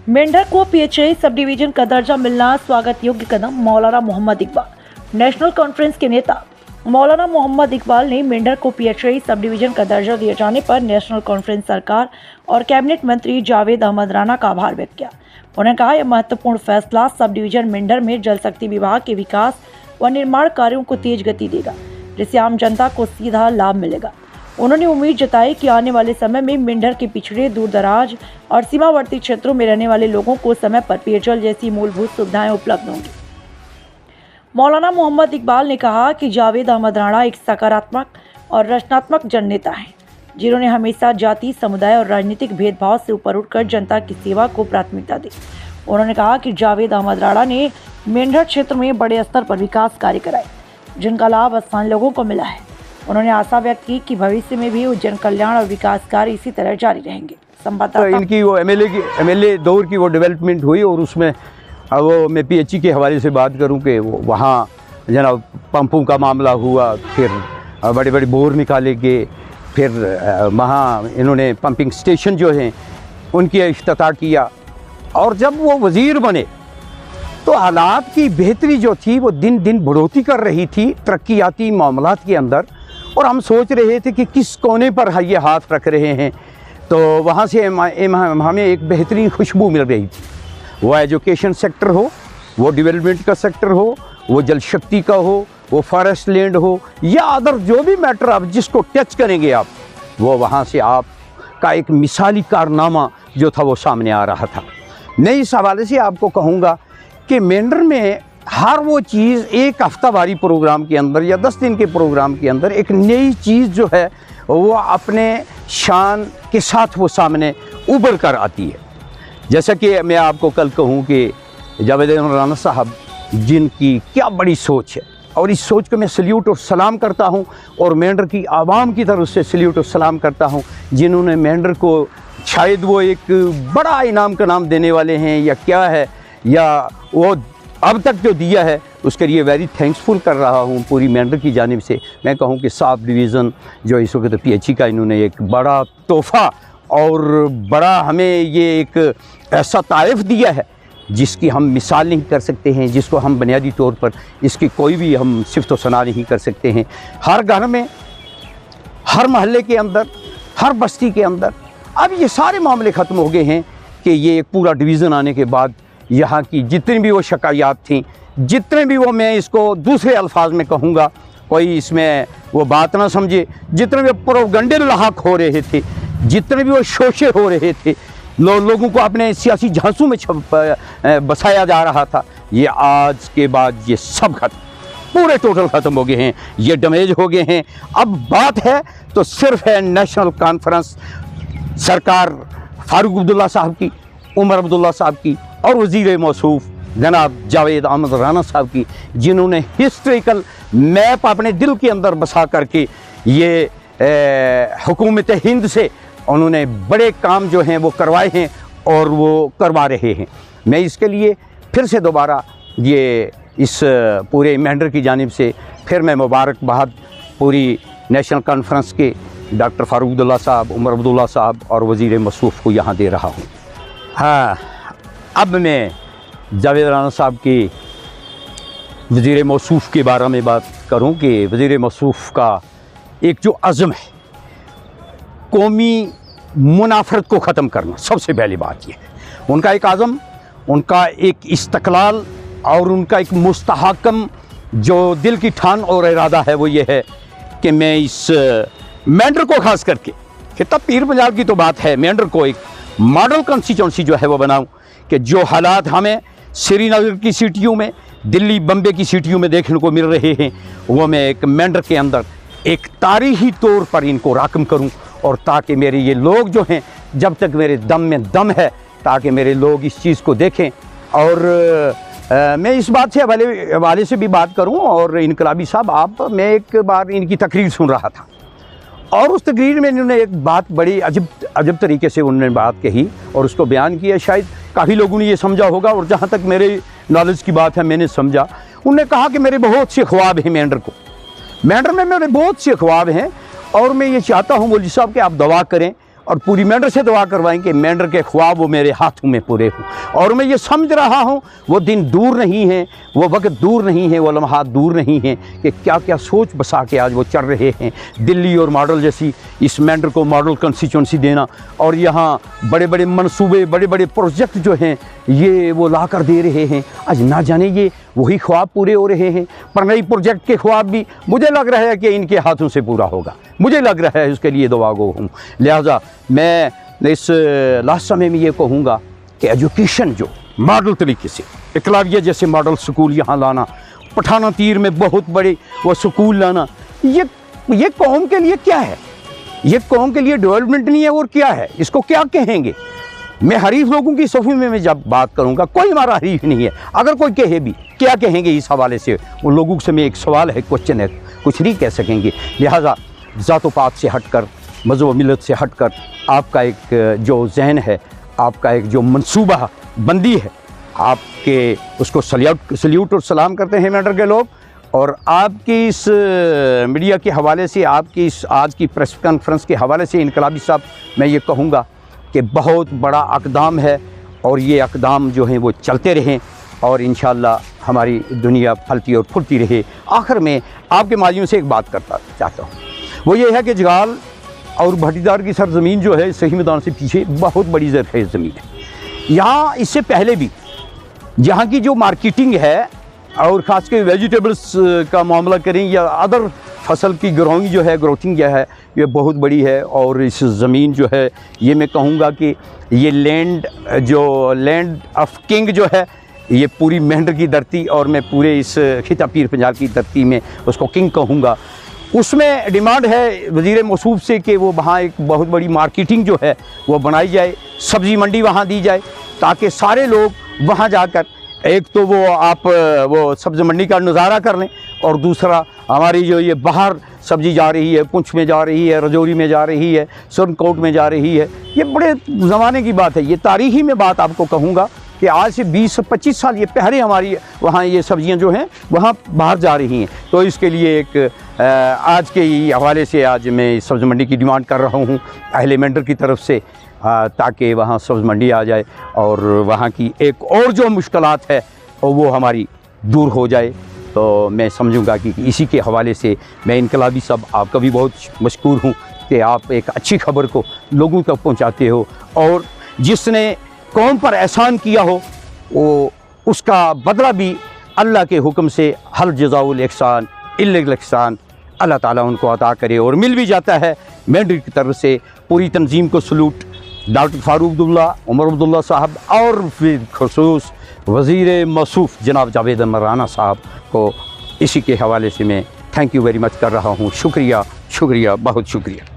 मेंढर को PHE sub division का दर्जा मिलना स्वागत योग्य कदम। मौलाना मोहम्मद इकबाल। नेशनल कॉन्फ्रेंस के नेता मौलाना मोहम्मद इकबाल ने मेंढर को पीएचई सब डिवीजन का दर्जा दिए जाने पर नेशनल कॉन्फ्रेंस सरकार और कैबिनेट मंत्री जावेद अहमद राणा का आभार व्यक्त किया। उन्होंने कहा, यह महत्वपूर्ण फैसला सब डिवीजन मेंढर में जल शक्ति विभाग के विकास व निर्माण कार्यों को तेज गति देगा, जिससे आम जनता को सीधा लाभ मिलेगा। उन्होंने उम्मीद जताई कि आने वाले समय में मेंढर के पिछड़े, दूर दराज और सीमावर्ती क्षेत्रों में रहने वाले लोगों को समय पर पेयजल जैसी मूलभूत सुविधाएं उपलब्ध होंगी। मौलाना मोहम्मद इकबाल ने कहा कि जावेद अहमद राणा एक सकारात्मक और रचनात्मक जननेता हैं, जिन्होंने हमेशा जाति, समुदाय और राजनीतिक भेदभाव से ऊपर उठकर जनता की सेवा को प्राथमिकता दी। उन्होंने कहा कि जावेद अहमद राणा ने मेंढर क्षेत्र में बड़े स्तर पर विकास कार्य कराए, जिनका लाभ स्थानीय लोगों को मिला है। उन्होंने आशा व्यक्त की कि भविष्य में भी जन कल्याण और विकास कार्य इसी तरह जारी रहेंगे। संवाददाता इनकी वो एमएलए दौर की वो डेवलपमेंट हुई और उसमें वो मैं पीएचई के हवाले से बात करूं कि वो वहाँ जनाब पंपों का मामला हुआ, फिर बड़े बड़े बोर निकाले गए, फिर वहाँ इन्होंने पंपिंग स्टेशन जो हैं उनकी इफ्तिताह किया। और जब वो वज़ीर बने तो हालात की बेहतरी जो थी वो दिन दिन बढ़ोतरी कर रही थी तरक्याती मामलात के अंदर, और हम सोच रहे थे कि किस कोने पर ये हाथ रख रहे हैं। तो वहाँ से हमें एक बेहतरीन खुशबू मिल रही थी। वो एजुकेशन सेक्टर हो, वो डेवलपमेंट का सेक्टर हो, वो जल शक्ति का हो, वो फॉरेस्ट लैंड हो, या अदर जो भी मैटर आप जिसको टच करेंगे आप, वो वहाँ से आपका एक मिसाली कारनामा जो था वो सामने आ रहा था। मैं इस हवाले से आपको कहूँगा कि मेंढर में हर वो चीज़ एक हफ्तावारी प्रोग्राम के अंदर या 10 दिन के प्रोग्राम के अंदर एक नई चीज़ जो है वो अपने शान के साथ वो सामने उभर कर आती है। जैसा कि मैं आपको कल कहूँ कि जावेद अहमद राणा साहब, जिनकी क्या बड़ी सोच है, और इस सोच को मैं सल्यूट और सलाम करता हूँ, और मेंढर की आवाम की तरफ से सल्यूट और सलाम करता हूँ, जिन्होंने मेंढर को शायद वो एक बड़ा इनाम का नाम देने वाले हैं या क्या है, या वो अब तक जो दिया है उसके लिए वेरी थैंक्सफुल कर रहा हूँ पूरी मेंढर की जानिब से। मैं कहूँ कि सब डिवीज़न जो इस वक्त पीएचई का इन्होंने एक बड़ा तोहफ़ा और बड़ा हमें ये एक ऐसा तारीफ़ दिया है जिसकी हम मिसाल नहीं कर सकते हैं, जिसको हम बुनियादी तौर पर इसकी कोई भी हम सिफ़्त व सना नहीं कर सकते हैं। हर घर में, हर महल्ले के अंदर, हर बस्ती के अंदर अब ये सारे मामले ख़त्म हो गए हैं कि ये एक पूरा डिवीज़न आने के बाद यहाँ की जितनी भी वो शिकायत थी, जितने भी वो, मैं इसको दूसरे अल्फाज में कहूँगा, कोई इसमें वो बात ना समझे, जितने भी प्रोपगंडे लाहक हो रहे थे, जितने भी वो शोषे हो रहे थे, लोगों को अपने सियासी झांसों में बसाया जा रहा था, ये आज के बाद ये सब खत्म, पूरे टोटल ख़त्म हो गए हैं, ये डैमेज हो गए हैं। अब बात है तो सिर्फ है नेशनल कॉन्फ्रेंस सरकार फारूक अब्दुल्ला साहब की, उमर अब्दुल्ला साहब की, और वज़ीर मौसूफ जनाब जावेद अहमद राणा साहब की, जिन्होंने हिस्ट्रिकल मैप अपने दिल के अंदर बसा करके ये हुकूमत हिंद से उन्होंने बड़े काम जो हैं वो करवाए हैं और वो करवा रहे हैं। मैं इसके लिए फिर से दोबारा ये इस पूरे मेंढर की जानिब से फिर मैं मुबारकबाद पूरी नेशनल कॉन्फ्रेंस के डॉक्टर फारूक अब्दुल्ला साहब, उमर अब्दुल्ला साहब और वज़ीर मौसूफ को यहाँ दे रहा हूँ। हाँ, अब मैं जावेद राणा साहब के वज़ीर मौसूफ के बारे में बात करूं कि वज़ीर मौसूफ का एक जो अज़म है कौमी मुनाफरत को ख़त्म करना, सबसे पहली बात ये है। उनका एक आज़म, उनका एक इस्तक़लाल और उनका एक मुस्तहकम जो दिल की ठान और इरादा है वो ये है कि मैं इस मेंढर को ख़ास करके, तब पीर पंजाब की तो बात है, मेंढर को एक मॉडल कॉन्स्टिट्यूंसी जो है वो बनाऊं कि जो हालात हमें श्रीनगर की सिटियों में, दिल्ली, बम्बे की सिटियों में देखने को मिल रहे हैं, वो मैं एक मेंढर के अंदर एक तारीख़ी तौर पर इनको राकम करूं, और ताकि मेरे ये लोग जो हैं, जब तक मेरे दम में दम है, ताकि मेरे लोग इस चीज़ को देखें। और मैं इस बात से हवाले से भी बात करूं, और इनकलाबी साहब मैं एक बार इनकी तकरीर सुन रहा था, और उस तकरीर में इन्होंने एक बात बड़ी अजब तरीके से उन्होंने बात कही और उसको बयान किया। शायद काफ़ी लोगों ने ये समझा होगा, और जहाँ तक मेरे नॉलेज की बात है मैंने समझा। उन्होंने कहा कि मेरे बहुत से ख्वाब हैं मेंढर में मेरे बहुत से ख्वाब हैं, और मैं ये चाहता हूँ मौलवी साहब कि आप दुआ करें और पूरी मेंढर से दुआ करवाएं कि मेंढर के ख्वाब वो मेरे हाथों में पूरे हों। और मैं ये समझ रहा हूँ वो दिन दूर नहीं है, वो वक्त दूर नहीं है, वो लम्हात दूर नहीं है कि क्या क्या सोच बसा के आज वो चल रहे हैं। दिल्ली और मॉडल जैसी इस मेंढर को मॉडल कंस्टिट्यूंसी देना और यहाँ बड़े बड़े मंसूबे, बड़े बड़े प्रोजेक्ट जो हैं ये वो ला कर दे रहे हैं। आज ना जाने ये वही ख्वाब पूरे हो रहे हैं, पर नई प्रोजेक्ट के ख्वाब भी मुझे लग रहा है कि इनके हाथों से पूरा होगा, मुझे लग रहा है, उसके लिए दुआ गो हूँ। लिहाजा मैं इस लास्ट समय में ये कहूँगा कि एजुकेशन जो मॉडल तरीके से एकलव्य जैसे मॉडल स्कूल यहाँ लाना, पठाना तीर में बहुत बड़े वो स्कूल लाना, ये कौम के लिए क्या है? ये कौम के लिए डेवलपमेंट नहीं है और क्या है? इसको क्या कहेंगे? मैं हरीफ लोगों की सफ़ी में मैं जब बात करूंगा, कोई हमारा हरीफ नहीं है, अगर कोई कहे भी क्या कहेंगे इस हवाले से, उन लोगों से मैं एक सवाल है, क्वेश्चन है, कुछ नहीं कह सकेंगे। लिहाजा ज़ात पात से हटकर, मज़हब मिलत से हटकर आपका एक जो जहन है, आपका एक जो मंसूबा बंदी है, आपके उसको सल्यूट और सलाम करते हैं मेंढर के लोग। और आपकी इस मीडिया के हवाले से, आपकी इस आज की प्रेस कॉन्फ्रेंस के हवाले से इनकलाबी साहब मैं ये कहूँगा कि बहुत बड़ा अक़दाम है और ये अक़दाम जो हैं वो चलते रहें और इंशाअल्लाह हमारी दुनिया फलती और फूलती रहे। आखिर में आपके माध्यम से एक बात करता चाहता हूँ, वो ये है कि जगाल और भटीदार की सरज़मीन जो है सही मैदान से पीछे बहुत बड़ी ज़रख़ेज़ ज़मीन है। यहाँ इससे पहले भी यहाँ की जो मार्केटिंग है और ख़ास कर वेजिटेबल्स का मामला करें या अदर फसल की ग्रोइंग जो है, ग्रोथिंग जो है, ये बहुत बड़ी है। और इस ज़मीन जो है ये मैं कहूँगा कि ये लैंड ऑफ किंग जो है, ये पूरी मेंढर की धरती और मैं पूरे इस खिता पीर पंजाब की धरती में उसको किंग कहूँगा। उसमें डिमांड है वज़ीर मौसूफ से कि वो वहाँ एक बहुत बड़ी मार्केटिंग जो है वो बनाई जाए, सब्ज़ी मंडी वहाँ दी जाए ताकि सारे लोग वहाँ जाकर एक तो वो सब्ज़ी मंडी का नज़ारा कर लें और दूसरा हमारी जो ये बाहर सब्ज़ी जा रही है, पुंछ में जा रही है, रजौरी में जा रही है, सुरनकोट में जा रही है, ये बड़े ज़माने की बात है। ये तारीख़ी में बात आपको कहूँगा कि आज से 20-25 साल ये पहले हमारी वहाँ ये सब्ज़ियाँ जो हैं वहाँ बाहर जा रही हैं। तो इसके लिए एक आज के हवाले से आज मैं सब्ज़ी मंडी की डिमांड कर रहा हूँ अहले मेंढर की तरफ से, ताकि वहाँ सब्ज़ मंडी आ जाए और वहाँ की एक और जो मुश्किलात है वो हमारी दूर हो जाए। तो मैं समझूंगा कि इसी के हवाले से मैं इनकलाबी साहब आपका भी बहुत मशकूर हूँ कि आप एक अच्छी खबर को लोगों तक पहुँचाते हो और जिसने कौम पर एहसान किया हो वो उसका बदला भी अल्लाह के हुक्म से हल जज़ाउल एहसान इल्ल एहसान अल्लाह ताला उनको अता करे। और मिल भी जाता है मेंढर की तरफ से पूरी तंजीम को सलूट, डॉक्टर फारूक अब्दुल्ला, उमर अब्दुल्ला साहब और फिर खसूस वज़ीर मौसूफ जनाब जावेद मराना साहब को इसी के हवाले से मैं थैंक यू वेरी मच कर रहा हूँ। शुक्रिया, बहुत शुक्रिया।